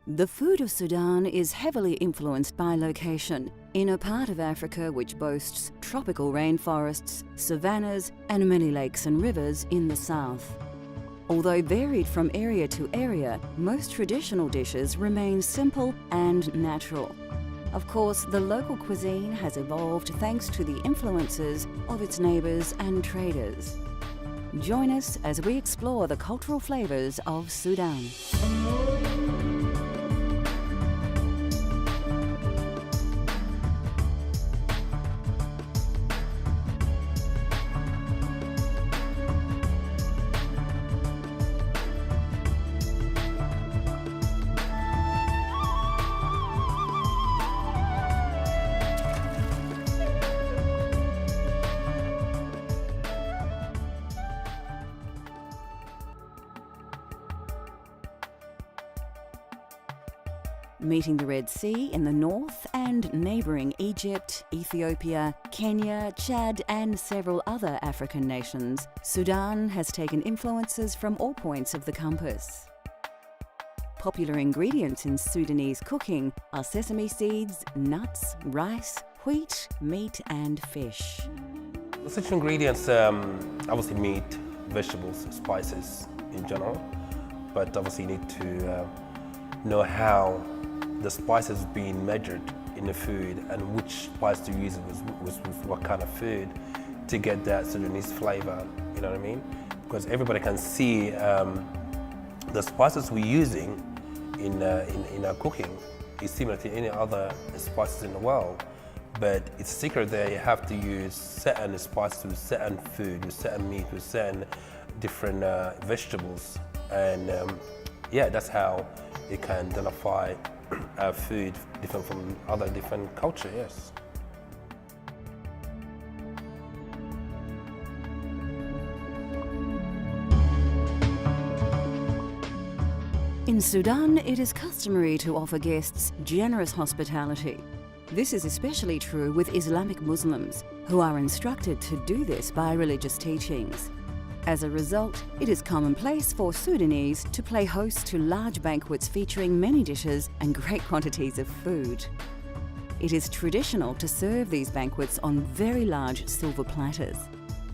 The food of Sudan is heavily influenced by location, in a part of Africa which boasts tropical rainforests, savannas, and many lakes and rivers in the south. Although varied from area to area, most traditional dishes remain simple and natural. Of course, the local cuisine has evolved thanks to the influences of its neighbours and traders. Join us as we explore the cultural flavours of Sudan. Meeting the Red Sea in the north and neighbouring Egypt, Ethiopia, Kenya, Chad and several other African nations, Sudan has taken influences from all points of the compass. Popular ingredients in Sudanese cooking are sesame seeds, nuts, rice, wheat, meat and fish. Such ingredients, obviously meat, vegetables, spices in general, but obviously you need to know how the spices being measured in the food and which spice to use with what kind of food to get that Sudanese flavor, you know what I mean? Because everybody can see the spices we're using in our cooking is similar to any other spices in the world, but it's a secret that you have to use certain spices with certain food, with certain meat, with certain different vegetables, and yeah, that's how you can identify our food different from other different culture, yes. In Sudan, it is customary to offer guests generous hospitality. This is especially true with Islamic Muslims, who are instructed to do this by religious teachings. As a result, it is commonplace for Sudanese to play host to large banquets featuring many dishes and great quantities of food. It is traditional to serve these banquets on very large silver platters.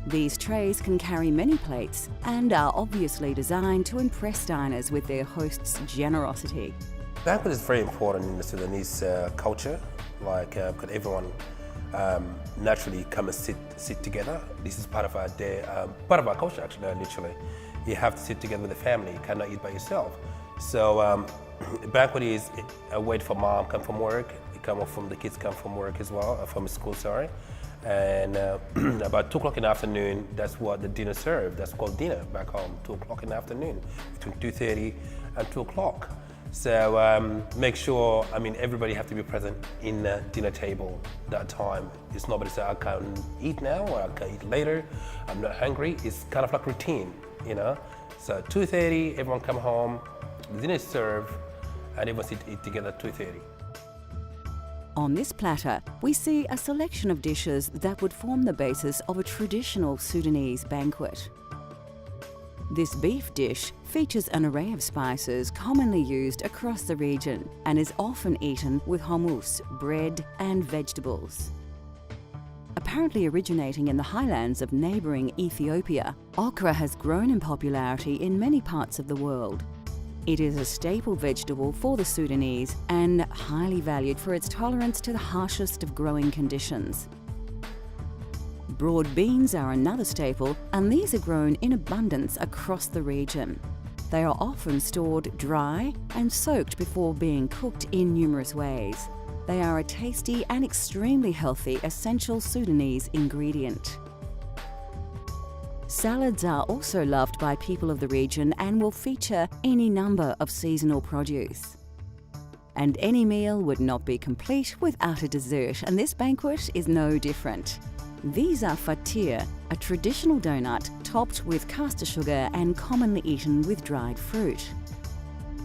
These trays can carry many plates and are obviously designed to impress diners with their host's generosity. Banquet is very important in the Sudanese culture, because everyone naturally come and sit together. This is part of our day, part of our culture actually, literally. You have to sit together with the family, you cannot eat by yourself. So banquet is a way for mom come from work, the kids come from work as well, from school, sorry. And about 2 o'clock in the afternoon, that's what the dinner served. That's called dinner back home, 2 o'clock in the afternoon, between 2:30 and 2 o'clock. So make sure, everybody have to be present in the dinner table that time. It's nobody say, I can't eat now or I can eat later, I'm not hungry. It's kind of like routine, you know? So 2:30, everyone come home, the dinner is served, and everyone eat together at 2:30. On this platter, we see a selection of dishes that would form the basis of a traditional Sudanese banquet. This beef dish features an array of spices commonly used across the region and is often eaten with hummus, bread and vegetables. Apparently originating in the highlands of neighbouring Ethiopia, okra has grown in popularity in many parts of the world. It is a staple vegetable for the Sudanese and highly valued for its tolerance to the harshest of growing conditions. Broad beans are another staple, and these are grown in abundance across the region. They are often stored dry and soaked before being cooked in numerous ways. They are a tasty and extremely healthy essential Sudanese ingredient. Salads are also loved by people of the region and will feature any number of seasonal produce. And any meal would not be complete without a dessert, and this banquet is no different. These are fatir, a traditional donut topped with caster sugar and commonly eaten with dried fruit.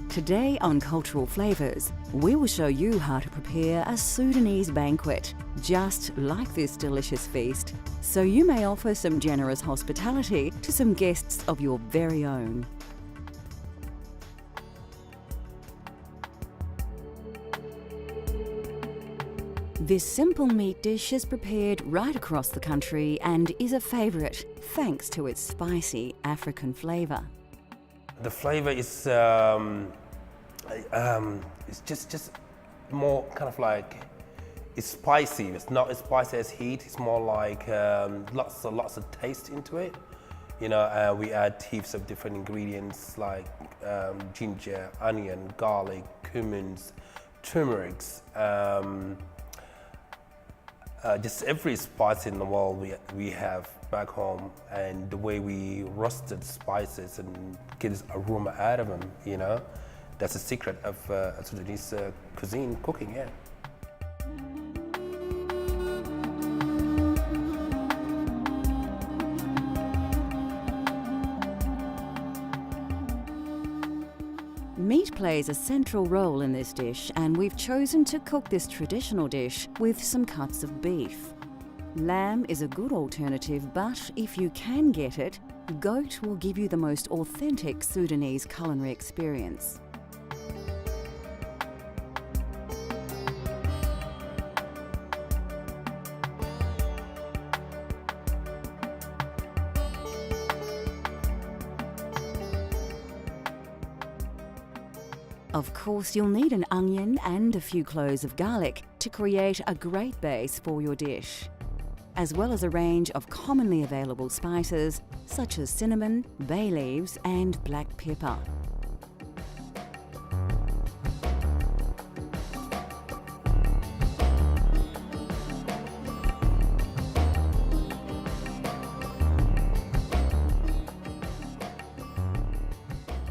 Today on Cultural Flavours, we will show you how to prepare a Sudanese banquet, just like this delicious feast, so you may offer some generous hospitality to some guests of your very own. This simple meat dish is prepared right across the country and is a favourite thanks to its spicy African flavour. The flavour is it's just more kind of like, it's spicy. It's not as spicy as heat. It's more like lots of taste into it. You know, we add heaps of different ingredients like ginger, onion, garlic, cumin, turmerics. Just every spice in the world we have back home, and the way we roasted spices and get this aroma out of them, you know, that's the secret of Sudanese cuisine cooking, yeah. Meat plays a central role in this dish, and we've chosen to cook this traditional dish with some cuts of beef. Lamb is a good alternative, but if you can get it, goat will give you the most authentic Sudanese culinary experience. Of course, you'll need an onion and a few cloves of garlic to create a great base for your dish, as well as a range of commonly available spices such as cinnamon, bay leaves and black pepper.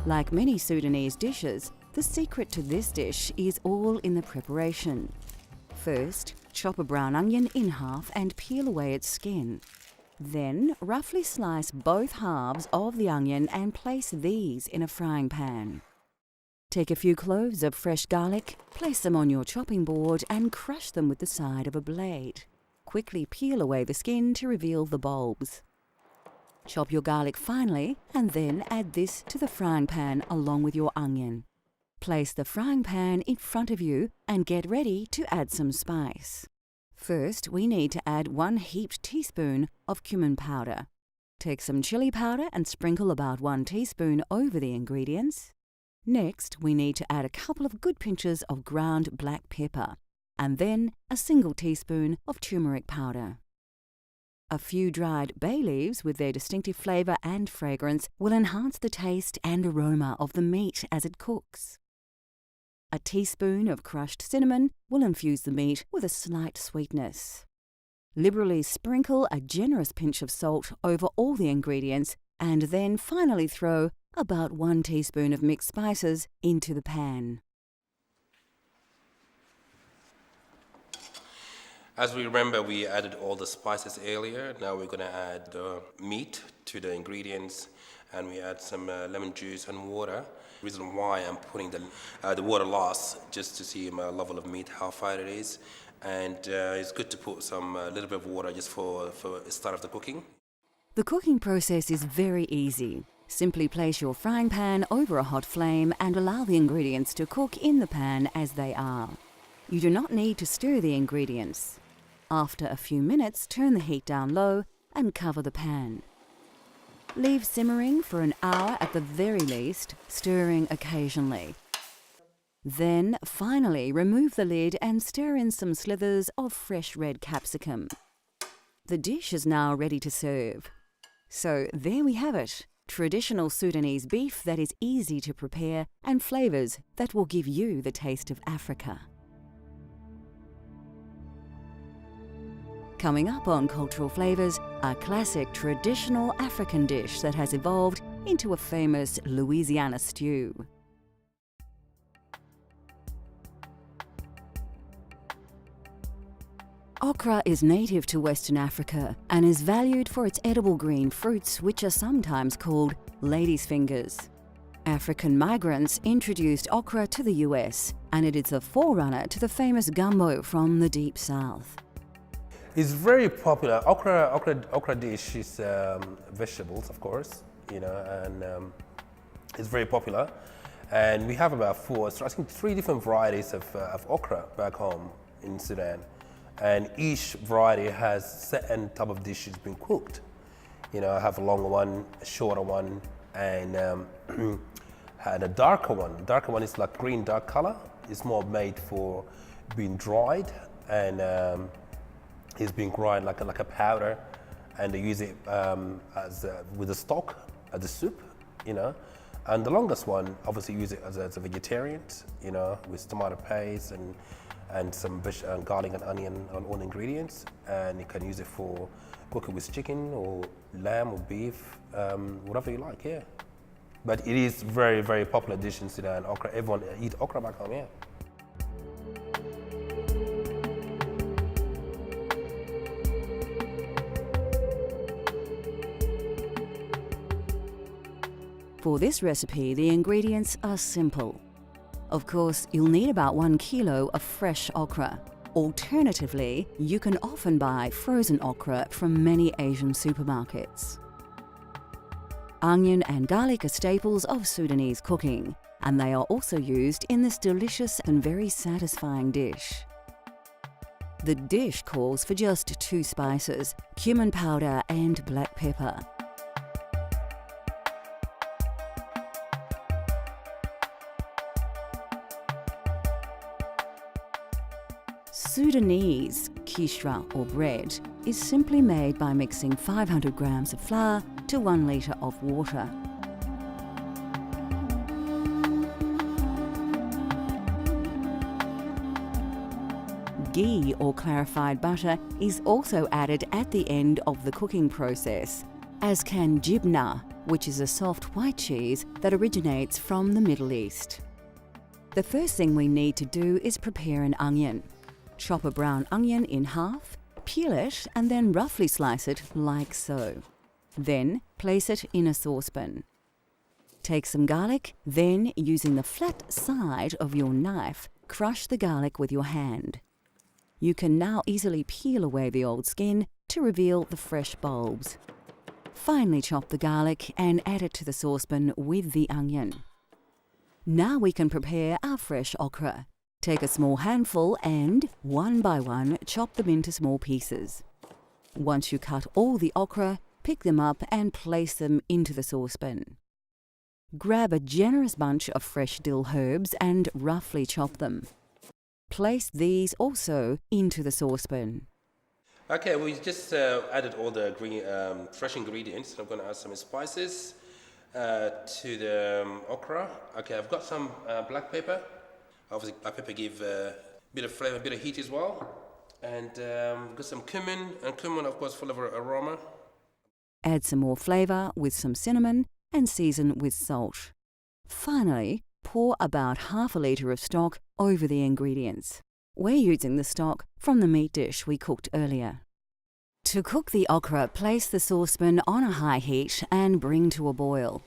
Like many Sudanese dishes, the secret to this dish is all in the preparation. First, chop a brown onion in half and peel away its skin. Then, roughly slice both halves of the onion and place these in a frying pan. Take a few cloves of fresh garlic, place them on your chopping board and crush them with the side of a blade. Quickly peel away the skin to reveal the bulbs. Chop your garlic finely and then add this to the frying pan along with your onion. Place the frying pan in front of you and get ready to add some spice. First, we need to add 1 heaped teaspoon of cumin powder. Take some chili powder and sprinkle about 1 teaspoon over the ingredients. Next, we need to add a couple of good pinches of ground black pepper, and then a single teaspoon of turmeric powder. A few dried bay leaves with their distinctive flavour and fragrance will enhance the taste and aroma of the meat as it cooks. A teaspoon of crushed cinnamon will infuse the meat with a slight sweetness. Liberally sprinkle a generous pinch of salt over all the ingredients and then finally throw about 1 teaspoon of mixed spices into the pan. As we remember, we added all the spices earlier. Now we're going to add the meat to the ingredients, and we add some lemon juice and water. The reason why I'm putting the water last, just to see my level of meat, how far it is. And it's good to put some little bit of water just for the start of the cooking. The cooking process is very easy. Simply place your frying pan over a hot flame and allow the ingredients to cook in the pan as they are. You do not need to stir the ingredients. After a few minutes, turn the heat down low and cover the pan. Leave simmering for an hour at the very least, stirring occasionally. Then, finally, remove the lid and stir in some slithers of fresh red capsicum. The dish is now ready to serve. So there we have it, traditional Sudanese beef that is easy to prepare and flavours that will give you the taste of Africa. Coming up on Cultural Flavours, a classic traditional African dish that has evolved into a famous Louisiana stew. Okra is native to Western Africa and is valued for its edible green fruits, which are sometimes called ladies' fingers. African migrants introduced okra to the US, and it is a forerunner to the famous gumbo from the Deep South. It's very popular. Okra dish is vegetables, of course, you know, and it's very popular. And we have about 3 different varieties of okra back home in Sudan. and each variety has certain type of dishes being cooked. You know, I have a longer one, a shorter one, and had a darker one. Darker one is like green, dark color. It's more made for being dried, and it's being ground like a powder, and they use it with the stock as a soup, you know. And the longest one, obviously, use it as a vegetarian, you know, with tomato paste and some garlic and onion on all ingredients, and you can use it for cooking with chicken or lamb or beef, whatever you like, yeah. But it is very, very popular dish in Sudan. Okra, everyone eat okra back home, yeah. For this recipe, the ingredients are simple. Of course, you'll need about 1 kilo of fresh okra. Alternatively, you can often buy frozen okra from many Asian supermarkets. Onion and garlic are staples of Sudanese cooking, and they are also used in this delicious and very satisfying dish. The dish calls for just 2 spices, cumin powder and black pepper. Sudanese kishra or bread is simply made by mixing 500 grams of flour to 1 litre of water. Ghee or clarified butter is also added at the end of the cooking process, as can jibna, which is a soft white cheese that originates from the Middle East. The first thing we need to do is prepare an onion. Chop a brown onion in half, peel it and then roughly slice it like so. Then place it in a saucepan. Take some garlic, then using the flat side of your knife, crush the garlic with your hand. You can now easily peel away the old skin to reveal the fresh bulbs. Finely chop the garlic and add it to the saucepan with the onion. Now we can prepare our fresh okra. Take a small handful and, one by one, chop them into small pieces. Once you cut all the okra, pick them up and place them into the saucepan. Grab a generous bunch of fresh dill herbs and roughly chop them. Place these also into the saucepan. Okay, we just added all the fresh ingredients. I'm going to add some spices to the okra. Okay, I've got some black pepper. Obviously, black pepper give a bit of flavor, a bit of heat as well. And got some cumin, and cumin, of course, full of aroma. Add some more flavor with some cinnamon and season with salt. Finally, pour about half a litre of stock over the ingredients. We're using the stock from the meat dish we cooked earlier. To cook the okra, place the saucepan on a high heat and bring to a boil.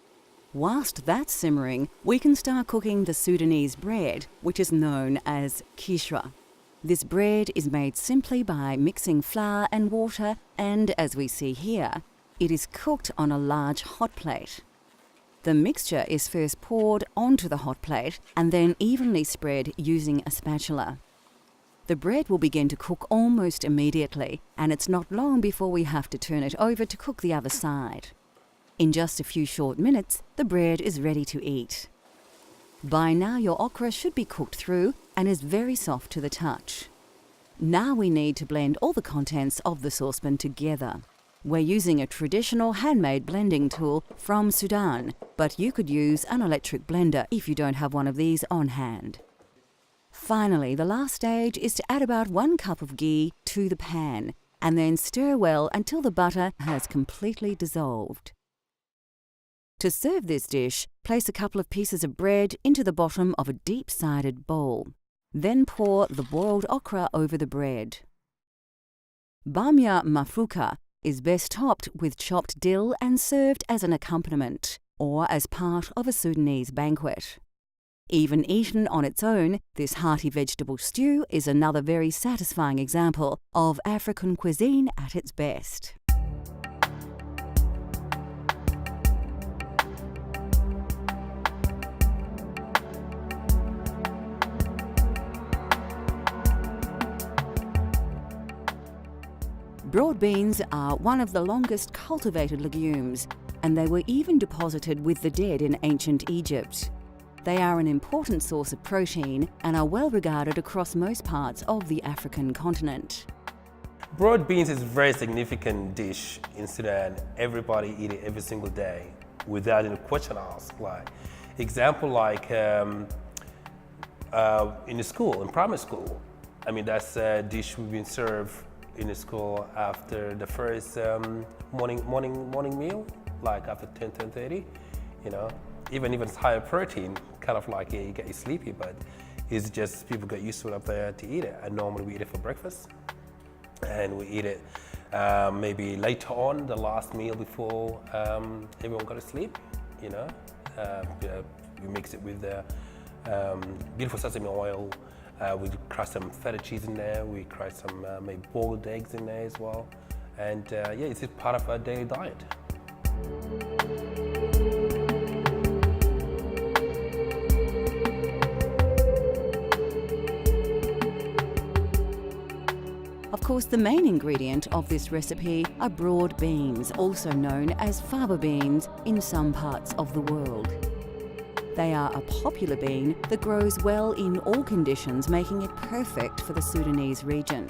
Whilst that's simmering, we can start cooking the Sudanese bread, which is known as kishra. This bread is made simply by mixing flour and water, and as we see here, it is cooked on a large hot plate. The mixture is first poured onto the hot plate and then evenly spread using a spatula. The bread will begin to cook almost immediately, and it's not long before we have to turn it over to cook the other side. In just a few short minutes, the bread is ready to eat. By now your okra should be cooked through and is very soft to the touch. Now we need to blend all the contents of the saucepan together. We're using a traditional handmade blending tool from Sudan, but you could use an electric blender if you don't have one of these on hand. Finally, the last stage is to add about 1 cup of ghee to the pan and then stir well until the butter has completely dissolved. To serve this dish, place a couple of pieces of bread into the bottom of a deep-sided bowl. Then pour the boiled okra over the bread. Bamia mafruka is best topped with chopped dill and served as an accompaniment or as part of a Sudanese banquet. Even eaten on its own, this hearty vegetable stew is another very satisfying example of African cuisine at its best. Broad beans are one of the longest cultivated legumes, and they were even deposited with the dead in ancient Egypt. They are an important source of protein and are well regarded across most parts of the African continent. Broad beans is a very significant dish in Sudan. Everybody eat it every single day without any question asked. Like example, like in the school, in primary school, I mean that's a dish we've been served in the school after the first morning meal, like after 10:30. You know, even if it's higher protein, kind of like you get you sleepy, but it's just people get used to it up there to eat it. And normally we eat it for breakfast. And we eat it maybe later on, the last meal before everyone go to sleep. You know, we mix it with beautiful sesame oil. We crush some feta cheese in there. We crush some maybe boiled eggs in there as well. And yeah, it's just part of our daily diet. Of course, the main ingredient of this recipe are broad beans, also known as fava beans in some parts of the world. They are a popular bean that grows well in all conditions, making it perfect for the Sudanese region.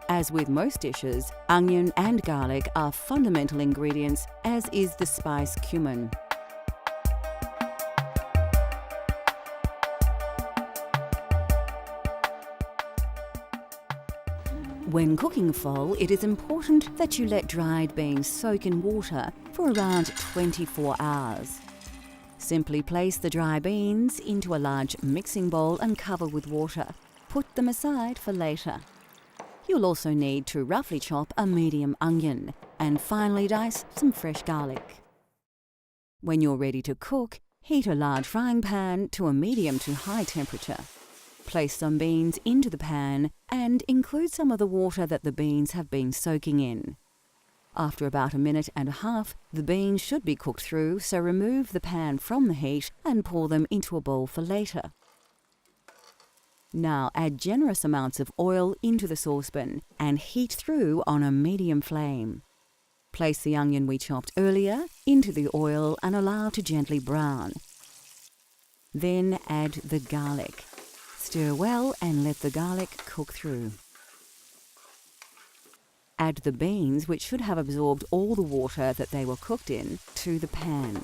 As with most dishes, onion and garlic are fundamental ingredients, as is the spice cumin. When cooking fol, it is important that you let dried beans soak in water for around 24 hours. Simply place the dry beans into a large mixing bowl and cover with water. Put them aside for later. You'll also need to roughly chop a medium onion and finely dice some fresh garlic. When you're ready to cook, heat a large frying pan to a medium to high temperature. Place some beans into the pan and include some of the water that the beans have been soaking in. After about a minute and a half, the beans should be cooked through, so remove the pan from the heat and pour them into a bowl for later. Now add generous amounts of oil into the saucepan and heat through on a medium flame. Place the onion we chopped earlier into the oil and allow to gently brown. Then add the garlic. Stir well and let the garlic cook through. Add the beans, which should have absorbed all the water that they were cooked in, to the pan.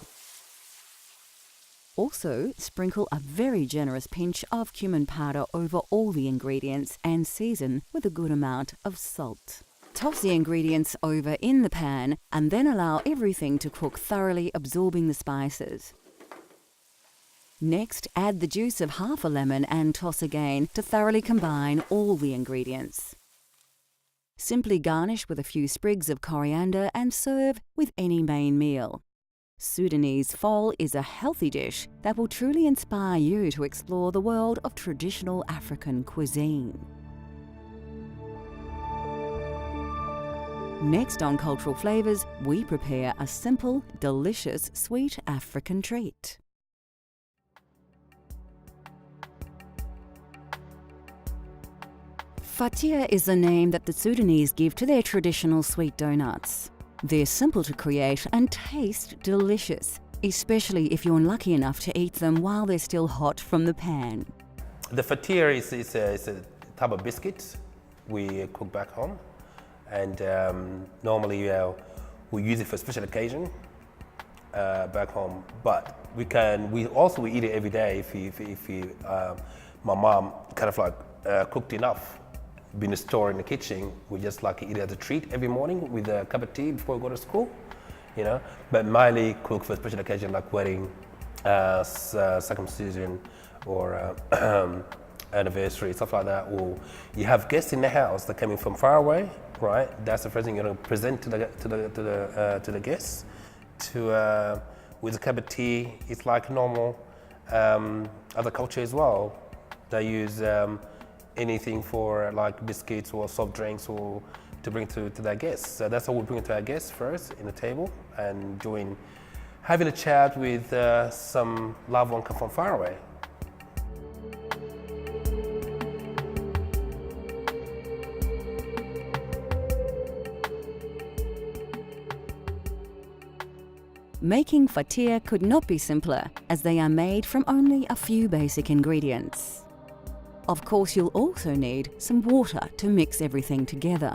Also, sprinkle a very generous pinch of cumin powder over all the ingredients and season with a good amount of salt. Toss the ingredients over in the pan and then allow everything to cook thoroughly, absorbing the spices. Next, add the juice of half a lemon and toss again to thoroughly combine all the ingredients. Simply garnish with a few sprigs of coriander and serve with any main meal. Sudanese fol is a healthy dish that will truly inspire you to explore the world of traditional African cuisine. Next on Cultural Flavours, we prepare a simple, delicious, sweet African treat. Fatia is the name that the Sudanese give to their traditional sweet donuts. They're simple to create and taste delicious, especially if you're lucky enough to eat them while they're still hot from the pan. The fatia is a type of biscuit we cook back home, and normally we use it for special occasion back home. But we eat it every day if my mom kind of like cooked enough. Been stored in the kitchen, we just like eat it as a treat every morning with a cup of tea before we go to school, you know. But mainly cook for special occasion like wedding, circumcision, or anniversary, stuff like that. Or you have guests in the house that are coming from far away, right? That's the first thing you're gonna present to the guests, with a cup of tea. It's like normal other culture as well. They use anything for like biscuits or soft drinks or to bring to their guests. So that's how we bring it to our guests first in the table, and during having a chat with some loved one come from far away. Making fatia could not be simpler, as they are made from only a few basic ingredients. Of course, you'll also need some water to mix everything together.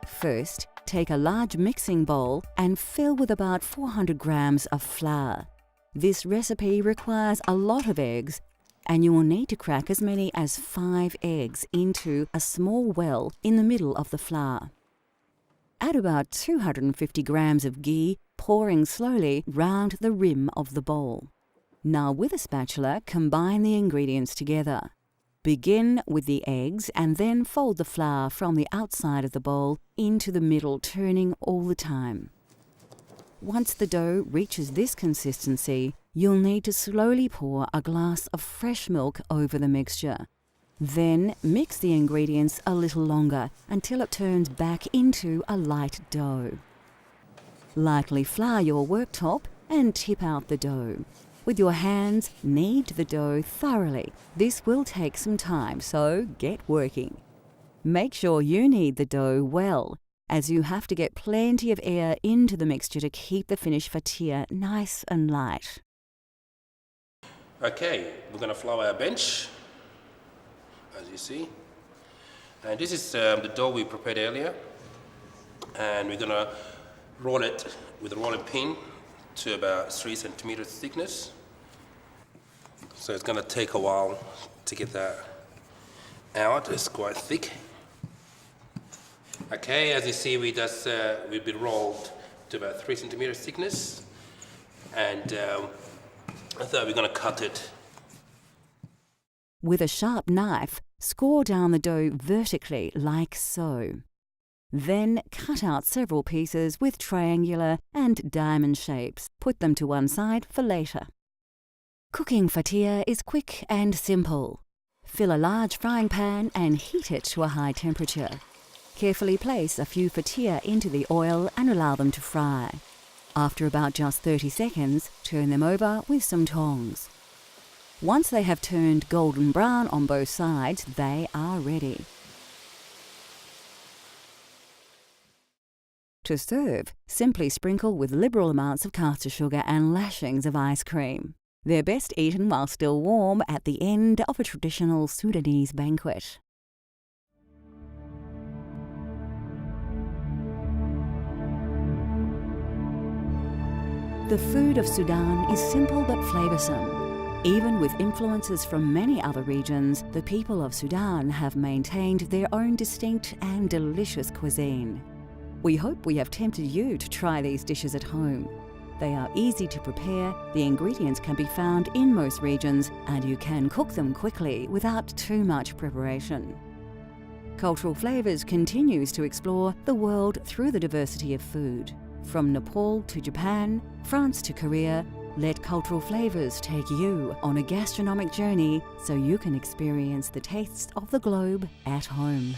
First, take a large mixing bowl and fill with about 400 grams of flour. This recipe requires a lot of eggs, and you will need to crack as many as 5 eggs into a small well in the middle of the flour. Add about 250 grams of ghee, pouring slowly round the rim of the bowl. Now with a spatula, combine the ingredients together. Begin with the eggs and then fold the flour from the outside of the bowl into the middle, turning all the time. Once the dough reaches this consistency, you'll need to slowly pour a glass of fresh milk over the mixture. Then mix the ingredients a little longer until it turns back into a light dough. Lightly flour your worktop and tip out the dough. With your hands, knead the dough thoroughly. This will take some time, so get working. Make sure you knead the dough well, as you have to get plenty of air into the mixture to keep the finished fatia nice and light. Okay, we're going to flour our bench, as you see. And this is the dough we prepared earlier. And we're going to roll it with a rolling pin to about 3 centimeters thickness. So it's going to take a while to get that out. It's quite thick. Okay, as you see, we've been rolled to about 3 centimeters thickness, and I thought we're going to cut it. With a sharp knife, score down the dough vertically like so. Then cut out several pieces with triangular and diamond shapes. Put them to one side for later. Cooking fatia is quick and simple. Fill a large frying pan and heat it to a high temperature. Carefully place a few fatia into the oil and allow them to fry. After about just 30 seconds, turn them over with some tongs. Once they have turned golden brown on both sides, they are ready. To serve, simply sprinkle with liberal amounts of caster sugar and lashings of ice cream. They're best eaten while still warm at the end of a traditional Sudanese banquet. The food of Sudan is simple but flavoursome. Even with influences from many other regions, the people of Sudan have maintained their own distinct and delicious cuisine. We hope we have tempted you to try these dishes at home. They are easy to prepare, the ingredients can be found in most regions, and you can cook them quickly without too much preparation. Cultural Flavours continues to explore the world through the diversity of food. From Nepal to Japan, France to Korea, let Cultural Flavours take you on a gastronomic journey so you can experience the tastes of the globe at home.